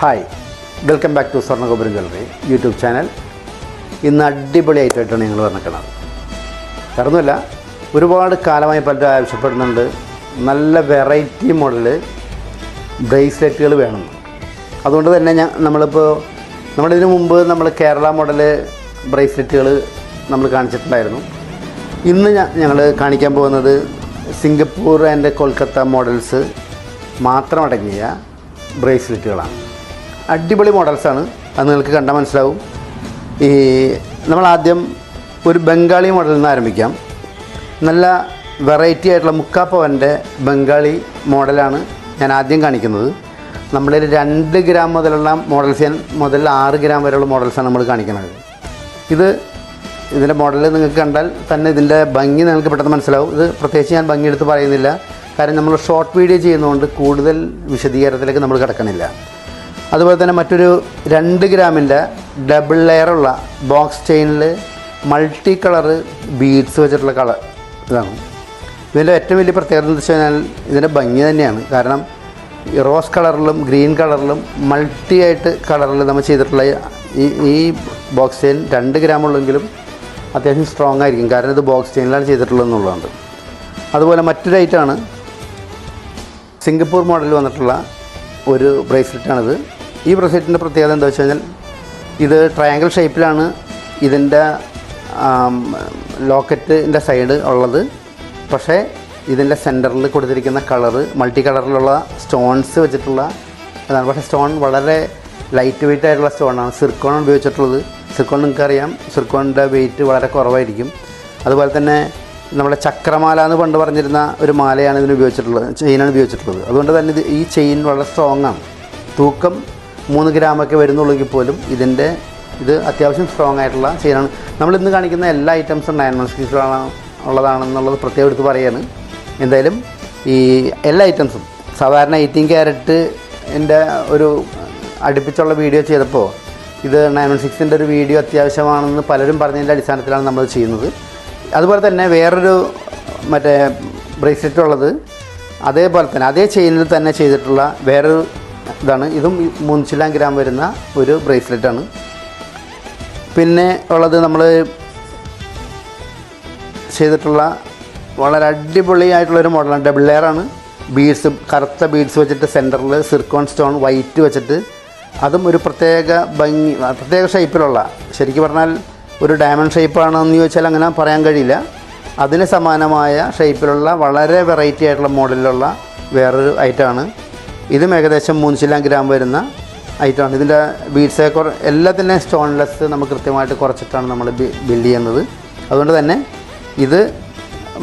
Hi, welcome back to Swarnagopuram jewellery YouTube channel. ഇന്ന് അടിപൊളിയായിട്ടാണ് ഞങ്ങൾ വന്നിരിക്കുന്നത്. കാരണമല്ല, ഒരുപാട് കാലമായി പലരും ആവശ്യപ്പെടുന്നുണ്ട് നല്ല വെറൈറ്റി മോഡൽ ബ്രേസ്ലെറ്റുകൾ വേണമെന്ന്. അതുകൊണ്ട് തന്നെ നമ്മളിതിനു മുമ്പ് നമ്മൾ കേരള മോഡൽ ബ്രേസ്ലെറ്റുകൾ നമ്മൾ കാണിച്ചിട്ടുണ്ടായിരുന്നു. ഇന്ന് ഞങ്ങൾ കാണിക്കാൻ പോകുന്നത് സിംഗപ്പൂർ ആൻഡ് കൊൽക്കത്ത മോഡൽസ് മാത്രമടങ്ങിയ ബ്രേസ്ലെറ്റുകളാണ്. അടിപൊളി മോഡൽസാണ്, അത് നിങ്ങൾക്ക് കണ്ടാൽ മനസ്സിലാവും. നമ്മളാദ്യം ഒരു ബംഗാളി മോഡലിൽ നിന്ന് ആരംഭിക്കാം. നല്ല വെറൈറ്റി ആയിട്ടുള്ള മുക്കാപ്പവൻ്റെ ബംഗാളി മോഡലാണ് ഞാൻ ആദ്യം കാണിക്കുന്നത്. നമ്മളിൽ 2 ഗ്രാം മുതലുള്ള മോഡൽസ് മുതൽ 6 ഗ്രാം വരെയുള്ള മോഡൽസാണ് നമ്മൾ കാണിക്കുന്നത്. ഇതിൻ്റെ മോഡൽ നിങ്ങൾക്ക് കണ്ടാൽ തന്നെ ഇതിൻ്റെ ഭംഗി നിങ്ങൾക്ക് പെട്ടെന്ന് മനസ്സിലാവും. ഇത് പ്രത്യേകിച്ച് ഞാൻ ഭംഗി എടുത്ത് പറയുന്നില്ല, കാരണം നമ്മൾ ഷോർട്ട് വീഡിയോ ചെയ്യുന്നതുകൊണ്ട് കൂടുതൽ വിശദീകരണത്തിലേക്ക് നമ്മൾ കിടക്കണില്ല. അതുപോലെ തന്നെ മറ്റൊരു 2 ഗ്രാമിൻ്റെ ഡബിൾ ലെയറുള്ള ബോക്സ് ചെയിനിൽ മൾട്ടി കളറ് ബീഡ്സ് വെച്ചിട്ടുള്ള ഇതാണ്. ഇതിൻ്റെ ഏറ്റവും വലിയ പ്രത്യേകത എന്ന് വെച്ച് കഴിഞ്ഞാൽ ഇതിൻ്റെ ഭംഗി തന്നെയാണ്. കാരണം റോസ് കളറിലും ഗ്രീൻ കളറിലും മൾട്ടി ആയിട്ട് കളറിൽ നമ്മൾ ചെയ്തിട്ടുള്ള ഈ ബോക്സ് ചെയിൻ 2 ഗ്രാം ഉള്ളെങ്കിലും അത്യാവശ്യം സ്ട്രോങ് ആയിരിക്കും, കാരണം ഇത് ബോക്സ് ചെയിനിലാണ് ചെയ്തിട്ടുള്ളതെന്നുള്ളതുകൊണ്ട്. അതുപോലെ മറ്റൊരു ഐറ്റമാണ് സിംഗപ്പൂർ മോഡലിൽ വന്നിട്ടുള്ള ഒരു ബ്രേസ്ലെറ്റാണിത്. ഈ ബ്രേസ്ലെറ്റിൻ്റെ പ്രത്യേകത എന്താ വെച്ച് കഴിഞ്ഞാൽ ഇത് ട്രയാങ്കിൾ ഷേപ്പിലാണ് ഇതിൻ്റെ ലോക്കറ്റിൻ്റെ സൈഡ് ഉള്ളത്. പക്ഷേ ഇതിൻ്റെ സെൻറ്ററിൽ കൊടുത്തിരിക്കുന്ന കളറ് മൾട്ടി കളറിലുള്ള സ്റ്റോൺസ് വെച്ചിട്ടുള്ള ഇതാണ്. പക്ഷേ സ്റ്റോൺ വളരെ ലൈറ്റ് വെയ്റ്റ് ആയിട്ടുള്ള സ്റ്റോണാണ്. സിർക്കോൺ ഉപയോഗിച്ചിട്ടുള്ളത്. സിർക്കോൺ നിങ്ങൾക്കറിയാം, സിർക്കോണിൻ്റെ വെയ്റ്റ് വളരെ കുറവായിരിക്കും. അതുപോലെ തന്നെ നമ്മുടെ ചക്രമാല എന്ന് പണ്ട് പറഞ്ഞിരുന്ന ഒരു മാലയാണ് ഇതിന് ഉപയോഗിച്ചിട്ടുള്ളത്, ചെയിനാണ് ഉപയോഗിച്ചിട്ടുള്ളത്. അതുകൊണ്ട് തന്നെ ഈ ചെയിൻ വളരെ സ്ട്രോങ് ആണ്. തൂക്കം 3 ഗ്രാമൊക്കെ വരുന്നുള്ളെങ്കിൽ പോലും ഇത് അത്യാവശ്യം സ്ട്രോങ് ആയിട്ടുള്ള ചെയിനാണ്. നമ്മളിന്ന് കാണിക്കുന്ന എല്ലാ ഐറ്റംസും 916 ഉള്ളതാണെന്നുള്ളത് പ്രത്യേകം എടുത്ത് പറയുകയാണ്. എന്തായാലും ഈ എല്ലാ ഐറ്റംസും സാധാരണ 18 ക്യാരറ്റിൻ്റെ ഒരു അടുപ്പിച്ചുള്ള വീഡിയോ ചെയ്തപ്പോൾ ഇത് 916ൻ്റെ ഒരു വീഡിയോ അത്യാവശ്യമാണെന്ന് പലരും പറഞ്ഞതിൻ്റെ അടിസ്ഥാനത്തിലാണ് നമ്മൾ ചെയ്യുന്നത്. അതുപോലെ തന്നെ വേറൊരു ബ്രേസ്ലെറ്റ് ഉള്ളത് അതേപോലെ തന്നെ അതേ ചെയിനിൽ തന്നെ ചെയ്തിട്ടുള്ള വേറൊരു ഇതാണ്. ഇതും 3 ഗ്രാം വരുന്ന ഒരു ബ്രേസ്ലെറ്റാണ്. പിന്നെ ഉള്ളത് നമ്മൾ ചെയ്തിട്ടുള്ള വളരെ അടിപൊളിയായിട്ടുള്ളൊരു മോഡലാണ്. ഡബിൾ ലെയറാണ്. ബീഡ്സ്, കറുത്ത ബീഡ്സ് വെച്ചിട്ട് സെൻറ്ററിൽ സിർക്കോൺ സ്റ്റോൺ വൈറ്റ് വെച്ചിട്ട്, അതും ഒരു പ്രത്യേക ഷേപ്പിലുള്ള, ശരിക്കും പറഞ്ഞാൽ ഒരു ഡയമണ്ട് ഷേപ്പാണെന്ന് ചോദിച്ചാൽ അങ്ങനെ പറയാൻ കഴിയില്ല. അതിന് സമാനമായ ഷേപ്പിലുള്ള വളരെ വെറൈറ്റി ആയിട്ടുള്ള മോഡലിലുള്ള വേറൊരു ഐറ്റമാണ്. ഇതും ഏകദേശം 3 ഗ്രാം വരുന്ന ഐറ്റമാണ്. ഇതിൻ്റെ ബീഡ്സ് എല്ലാത്തിൻ്റെയും സ്റ്റോൺലെസ് നമുക്ക് കൃത്യമായിട്ട് കുറച്ചിട്ടാണ് നമ്മൾ ബിൽഡ് ചെയ്യുന്നത്. അതുകൊണ്ട് തന്നെ ഇത്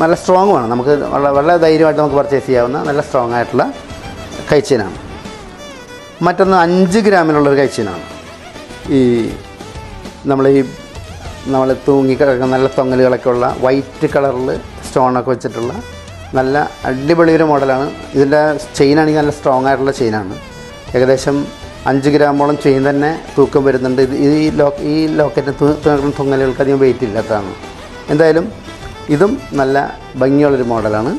നല്ല സ്ട്രോങ്ങുമാണ്. നമുക്ക് വളരെ ധൈര്യമായിട്ട് നമുക്ക് പർച്ചേസ് ചെയ്യാവുന്ന നല്ല സ്ട്രോങ് ആയിട്ടുള്ള കൈച്ചെയിനാണ്. മറ്റൊന്ന് 5 ഗ്രാമിലുള്ളൊരു കൈച്ചെയിനാണ്. നമ്മൾ തൂങ്ങിക്കിടക്കുന്ന നല്ല തൊങ്ങലുകളൊക്കെ ഉള്ള വൈറ്റ് കളറിൽ സ്റ്റോണൊക്കെ വെച്ചിട്ടുള്ള നല്ല അടിപൊളി ഒരു മോഡലാണ്. ഇതിൻ്റെ ചെയിനാണെങ്കിൽ നല്ല സ്ട്രോങ് ആയിട്ടുള്ള ചെയിനാണ്. ഏകദേശം 5 ഗ്രാമോളം ചെയിൻ തന്നെ തൂക്കം വരുന്നുണ്ട്. ഈ ലോക്കറ്റ് തൊങ്ങലുകൾക്ക് അധികം വെയിറ്റ് ഇല്ലാത്തതാണ്. എന്തായാലും ഇതും നല്ല ഭംഗിയുള്ളൊരു മോഡലാണ്.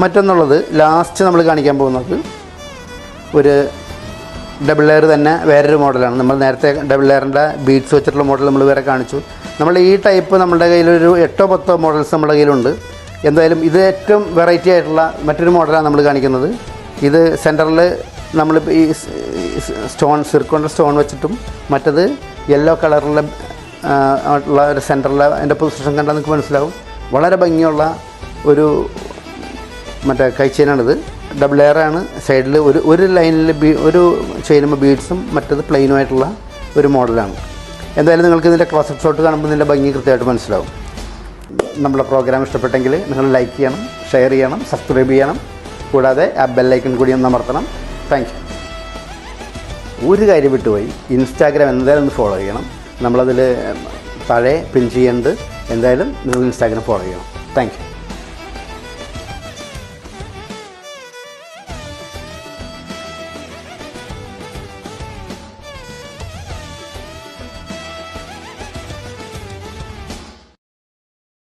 മറ്റൊന്നുള്ളത് ലാസ്റ്റ് നമ്മൾ കാണിക്കാൻ പോകുന്നത് ഒരു ഡബിൾ ലെയർ തന്നെ വേറൊരു മോഡലാണ്. നമ്മൾ നേരത്തെ ഡബിൾ ലെയറിൻ്റെ ബീഡ്സ് വെച്ചിട്ടുള്ള മോഡൽ നമ്മൾ വേറെ കാണിച്ചു. നമ്മൾ ഈ ടൈപ്പ് നമ്മുടെ കയ്യിലൊരു 8-10 മോഡൽസ് നമ്മുടെ കയ്യിലുണ്ട്. എന്തായാലും ഇത് ഏറ്റവും വെറൈറ്റി ആയിട്ടുള്ള മറ്റൊരു മോഡലാണ് നമ്മൾ കാണിക്കുന്നത്. ഇത് സെൻറ്ററിൽ നമ്മൾ ഈ സിർക്കോണിൻ്റെ സ്റ്റോൺ വെച്ചിട്ടും മറ്റത് യെല്ലോ കളറിലെ ഉള്ള ഒരു സെൻറ്ററിൽ അതിൻ്റെ പൊസിഷൻ കണ്ടാൽ നിങ്ങൾക്ക് മനസ്സിലാവും. വളരെ ഭംഗിയുള്ള ഒരു കൈച്ചെയിനാണിത്. ഡബിൾ ലെയറാണ്. സൈഡിൽ ഒരു ലൈനിൽ ഒരു ചെയിനുമ്പോൾ ബീഡ്സും മറ്റത് പ്ലെയിനുമായിട്ടുള്ള ഒരു മോഡലാണ്. എന്തായാലും നിങ്ങൾക്ക് ഇതിൻ്റെ ക്ലോസപ്പ് ഷോട്ട് കാണുമ്പോൾ ഇതിൻ്റെ ഭംഗി കൃത്യമായിട്ട് മനസ്സിലാവും. നമ്മുടെ പ്രോഗ്രാം ഇഷ്ടപ്പെട്ടെങ്കിൽ നിങ്ങൾ ലൈക്ക് ചെയ്യണം, ഷെയർ ചെയ്യണം, സബ്സ്ക്രൈബ് ചെയ്യണം. കൂടാതെ ആ ബെല്ലൈക്കൺ കൂടി ഒന്ന് അമർത്തണം. Thank you. ഒരു കാര്യം വിട്ടുപോയി, ഇൻസ്റ്റാഗ്രാം എന്തായാലും ഒന്ന് ഫോളോ ചെയ്യണം. നമ്മളതിൽ താഴെ പിൻ ചെയ്യുന്നുണ്ട്. എന്തായാലും നിങ്ങൾ ഇൻസ്റ്റാഗ്രാം ഫോളോ ചെയ്യണം. Thank you.